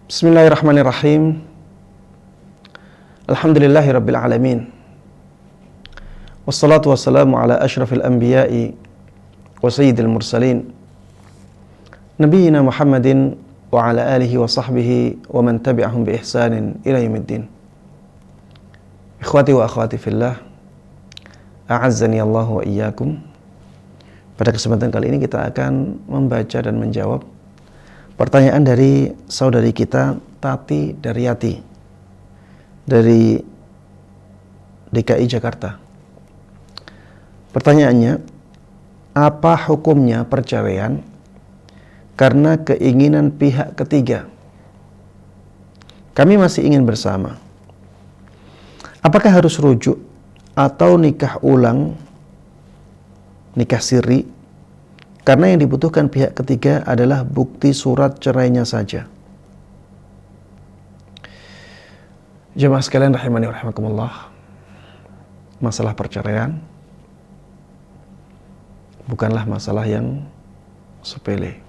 Bismillahirrahmanirrahim. Alhamdulillahirabbil alamin. Wassalatu wassalamu ala asyrafil anbiya'i wa sayyidil mursalin. Nabiyyina Muhammadin wa ala alihi wa sahbihi wa man tabi'ahum bi ihsanin ila yaumiddin. Ikhwati wa akhwati fillah, a'azzani Allah wa iyyakum. Pada kesempatan kali ini kita akan membaca dan menjawab pertanyaan dari saudari kita Tati Daryati dari DKI Jakarta. Pertanyaannya, apa hukumnya perceraian karena keinginan pihak ketiga? Kami masih ingin bersama. Apakah harus rujuk atau nikah ulang, nikah siri? Karena yang dibutuhkan pihak ketiga adalah bukti surat cerainya saja. Jemaah sekalian rahimani wa rahimakumullah, masalah perceraian bukanlah masalah yang sepele.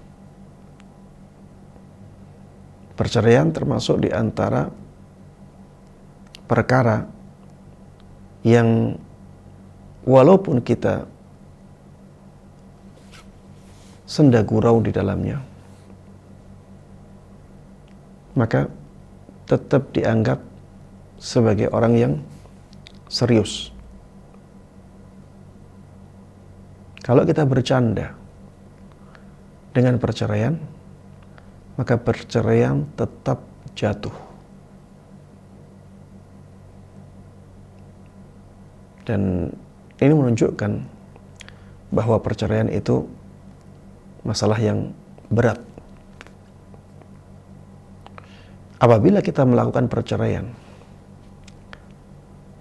Perceraian termasuk di antara perkara yang walaupun kita senda gurau di dalamnya, maka tetap dianggap sebagai orang yang serius. Kalau kita bercanda dengan perceraian, maka perceraian tetap jatuh. Dan ini menunjukkan bahwa perceraian itu masalah yang berat. Apabila kita melakukan perceraian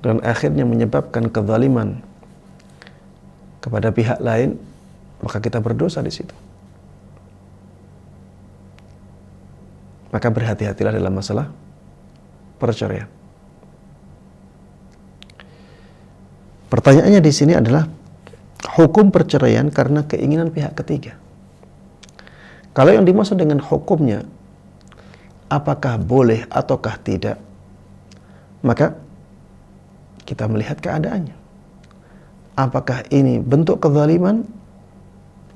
dan akhirnya menyebabkan kezaliman kepada pihak lain, maka kita berdosa di situ. Maka berhati-hatilah dalam masalah perceraian. Pertanyaannya di sini adalah hukum perceraian karena keinginan pihak ketiga. Kalau yang dimaksud dengan hukumnya, apakah boleh ataukah tidak, maka kita melihat keadaannya. Apakah ini bentuk kezaliman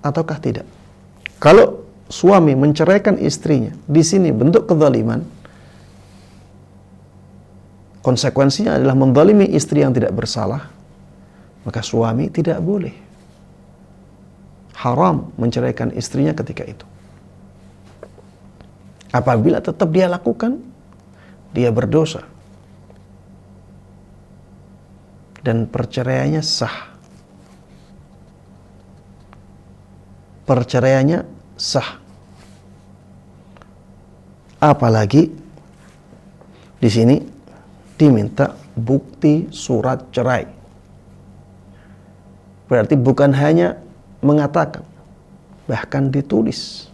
ataukah tidak? Kalau suami menceraikan istrinya, di sini bentuk kezaliman, konsekuensinya adalah menzalimi istri yang tidak bersalah, maka suami tidak boleh, haram menceraikan istrinya ketika itu. Apabila tetap dia lakukan, dia berdosa. Dan perceraiannya sah. Perceraiannya sah. Apalagi di sini diminta bukti surat cerai. Berarti bukan hanya mengatakan, bahkan ditulis.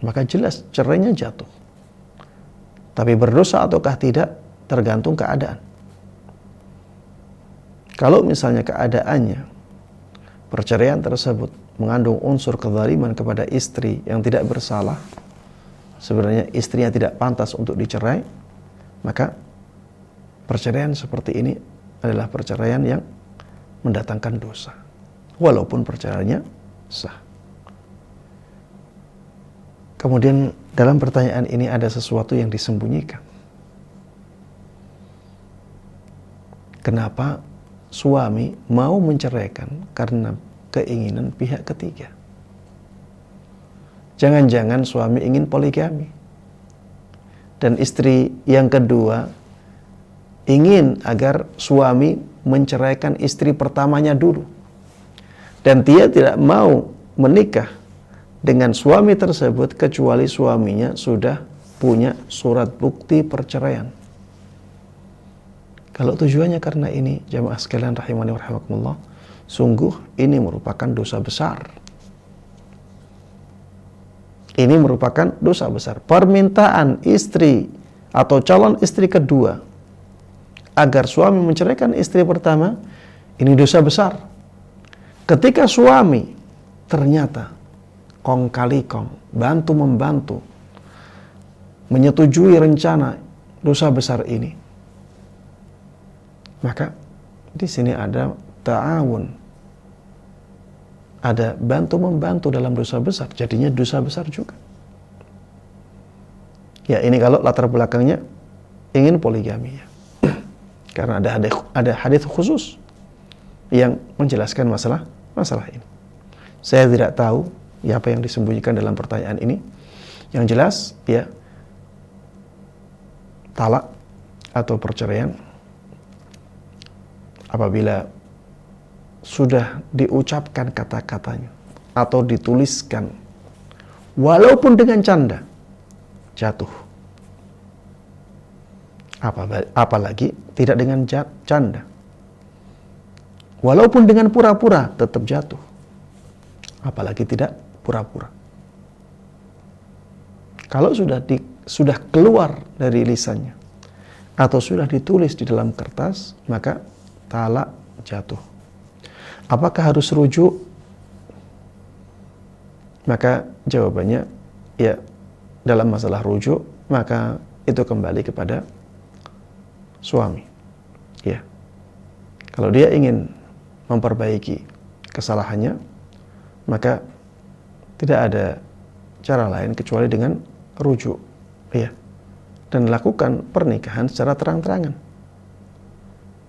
Maka jelas cerainya jatuh. Tapi berdosa ataukah tidak tergantung keadaan. Kalau misalnya keadaannya perceraian tersebut mengandung unsur kezaliman kepada istri yang tidak bersalah, sebenarnya istrinya tidak pantas untuk dicerai, maka perceraian seperti ini adalah perceraian yang mendatangkan dosa, walaupun perceraiannya sah. Kemudian dalam pertanyaan ini ada sesuatu yang disembunyikan. Kenapa suami mau menceraikan karena keinginan pihak ketiga? Jangan-jangan suami ingin poligami dan istri yang kedua ingin agar suami menceraikan istri pertamanya dulu, dan dia tidak mau menikah dengan suami tersebut kecuali suaminya sudah punya surat bukti perceraian. Kalau tujuannya karena ini, jamaah sekalian rahimani wa rahimakumullah, sungguh ini merupakan dosa besar. Ini merupakan dosa besar. Permintaan istri atau calon istri kedua agar suami menceraikan istri pertama, ini dosa besar. Ketika suami ternyata kong kali kong, bantu membantu, menyetujui rencana dosa besar ini, maka di sini ada ta'awun, ada bantu membantu dalam dosa besar, jadinya dosa besar juga. Ya, ini kalau latar belakangnya ingin poligami ya. Karena ada hadis khusus yang menjelaskan masalah ini. Saya tidak tahu ya apa yang disembunyikan dalam pertanyaan ini. Yang jelas ya, talak atau perceraian apabila sudah diucapkan kata-katanya atau dituliskan walaupun dengan canda, jatuh. Apalagi tidak dengan canda. Walaupun dengan pura-pura tetap jatuh. Apalagi tidak pura-pura. Kalau sudah keluar dari lisannya atau sudah ditulis di dalam kertas, maka talak jatuh. Apakah harus rujuk? Maka jawabannya ya, dalam masalah rujuk maka itu kembali kepada suami. Ya. Kalau dia ingin memperbaiki kesalahannya, maka tidak ada cara lain kecuali dengan rujuk. Ya. Dan lakukan pernikahan secara terang-terangan.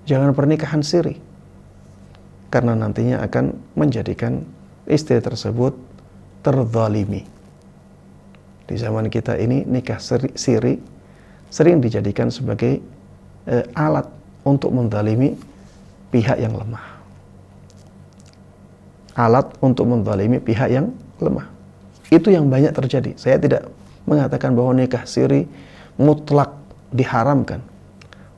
Jangan pernikahan siri. Karena nantinya akan menjadikan istri tersebut terzalimi. Di zaman kita ini nikah siri sering dijadikan sebagai alat untuk menzalimi pihak yang lemah. Alat untuk menzalimi pihak yang lemah. Itu yang banyak terjadi. Saya tidak mengatakan bahwa nikah siri mutlak diharamkan.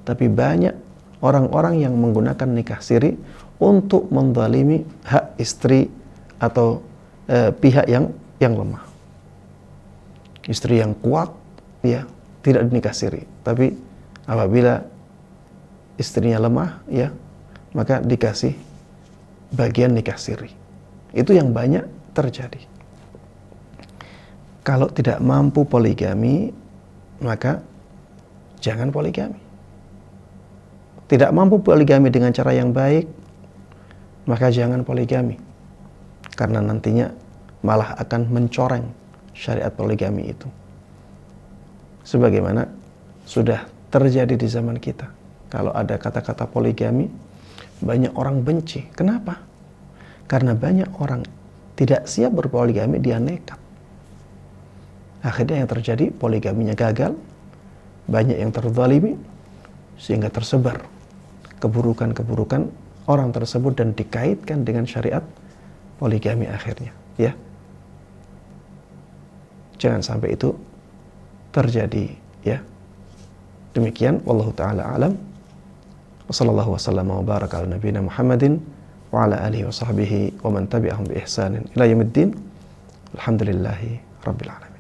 Tapi banyak orang-orang yang menggunakan nikah siri untuk menzalimi hak istri atau pihak yang lemah. Istri yang kuat ya tidak dinikah siri, tapi apabila istrinya lemah ya, maka dikasih bagian nikah siri. Itu yang banyak terjadi. Kalau tidak mampu poligami, maka jangan poligami. Tidak mampu poligami dengan cara yang baik, maka jangan poligami. Karena nantinya malah akan mencoreng syariat poligami itu. Sebagaimana sudah terjadi di zaman kita. Kalau ada kata-kata poligami, banyak orang benci. Kenapa? Karena banyak orang tidak siap berpoligami, dia nekat. Akhirnya yang terjadi, poligaminya gagal, banyak yang terzalimi, sehingga tersebar keburukan-keburukan orang tersebut dan dikaitkan dengan syariat poligami akhirnya. Ya, jangan sampai itu terjadi. Ya, demikian. Wallahu ta'ala alam. Wassallallahu wasallam wa baraka ala nabiyina Muhammadin wa ala alihi wa sahbihi wa man tabi'ahum bi ihsanin ila yaumiddin. Alhamdulillahi rabbil alamin.